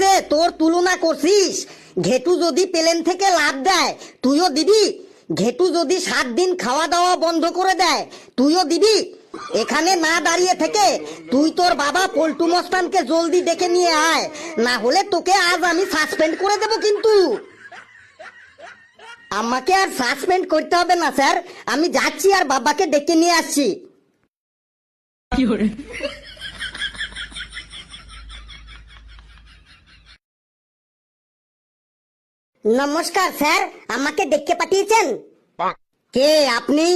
যে তোর তুলনা করছিস, ঘেটু যদি প্লেন থেকে লাফ দেয় তুইও দিবি? ঘেটু যদি 7 দিন খাওয়া দাওয়া বন্ধ করে দেয় তুইও দিবি? এখানে না দাঁড়িয়ে থেকে তুই তোর বাবা পল্টু মস্তানকে জলদি ডেকে নিয়ে আয়, না হলে তোকে আজ আমি সাসপেন্ড করে দেব। কিন্তু আমাকে আর সাসপেন্ড করতে হবে না স্যার, আমি যাচ্ছি আর বাবাকে ডেকে নিয়ে আসছি। নমস্কার স্যার, আমাকে ডেকে পাঠিয়েছেন? কে আপনি?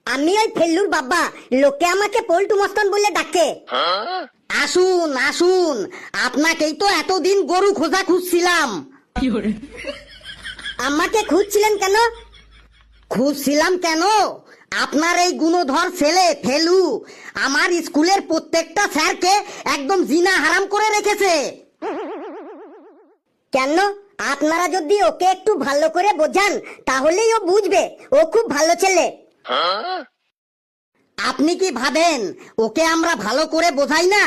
আমি ওই ফেল্লুর বাবা, লোকে আমাকে পল্টু মস্তান বলে ডাকে। আসুন আসুন, আপনাকেই তো এতদিন গরু খোঁজা খুঁজছিলাম। আমাকে খুঁজছিলেন কেন? খুঁজছিলাম কেন, আপনার এই গুণধর ছেলে ফেলু আমার স্কুলের প্রত্যেকটা স্যারকে একদম জিনা হারাম করে রেখেছে। কেন? আপনারা যদি ওকে একটু ভালো করে বোঝান তাহলেই ও বুঝবে, ও খুব ভালো ছেলে। আপনি কি ভাবেন ওকে আমরা ভালো করে বোঝাই না?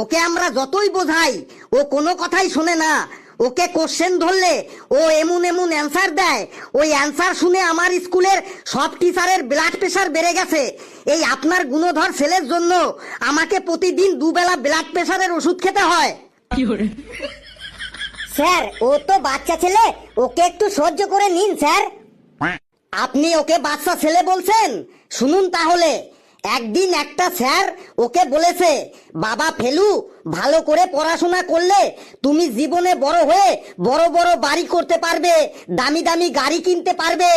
ওকে আমরা যতই বোঝাই ও কোনো কথাই শোনে না। ওকে কোশ্চেন ধরলে ও এমন এমন অ্যান্সার দেয়, ওই অ্যান্সার শুনে আমার স্কুলের সব টিচারের ব্লাড প্রেশার বেড়ে গেছে। এই আপনার গুণধর ছেলের জন্য আমাকে প্রতিদিন 2 বেলা ব্লাড প্রেশারের ওষুধ খেতে হয়। স্যার ও তো বাচ্চা ছেলে, ওকে একটু সহ্য করে নিন স্যার। আপনি ওকে বাচ্চা ছেলে বলছেন? শুনুন তাহলে, একদিন একটা স্যার ওকে বলেছে, বাবা ফেলু ভালো করে পড়াশোনা করলে তুমি জীবনে বড় হয়ে বড় বড় বাড়ি করতে পারবে, দামি দামি গাড়ি কিনতে পারবে।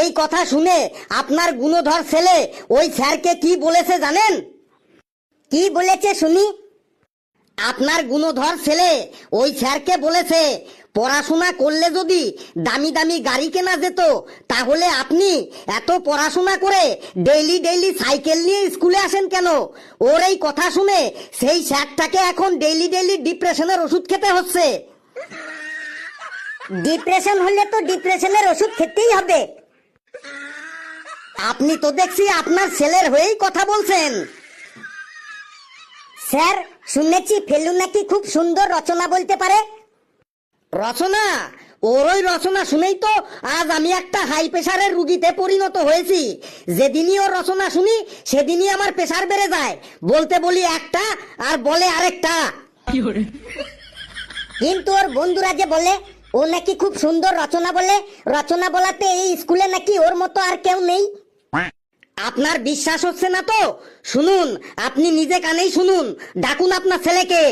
এই কথা শুনে আপনার গুণধর ছেলে ওই স্যারকে কি বলেছে জানেন? কি বলেছে শুনি? আপনার গুণধর ছেলে ওই স্যারকে বলেছে, পড়াশোনা করলে যদি দামি দামি গাড়ি কেনা যেত তাহলে আপনি এত পড়াশোনা করে ডেইলি ডেইলি সাইকেল নিয়ে স্কুলে আসেন কেন? ওর এই কথা শুনে সেই স্যারটাকে এখন ডেইলি ডেইলি ডিপ্রেশনের ওষুধ খেতে হচ্ছে। ডিপ্রেশন হলে তো ডিপ্রেশনের ওষুধ খেতেই হবে। আপনি তো দেখছি আপনার ছেলের হয়েই কথা বলছেন। স্যার শুনেছি ফেলু নাকি খুব সুন্দর রচনা বলতে পারে। রচনা? ওর ওই রচনা শুনেই তো আজ আমি একটা হাই প্রেশারের রুগীতে পরিণত হয়েছি। যেদিনই ওর রচনা শুনি সেদিনই আমার প্রেশার বেড়ে যায়। বলতে বলি একটা আর বলে আরেকটা। কিন্তু ওর বন্ধুরা যে বলে ও নাকি খুব সুন্দর রচনা বলে, রচনা বলাতে এই স্কুলে নাকি ওর মতো আর কেউ নেই। আপনার বিশ্বাস হচ্ছে না তো শুনুন, আপনি নিজে কানেই শুনুন, ডাকুন আপনার ছেলেকে।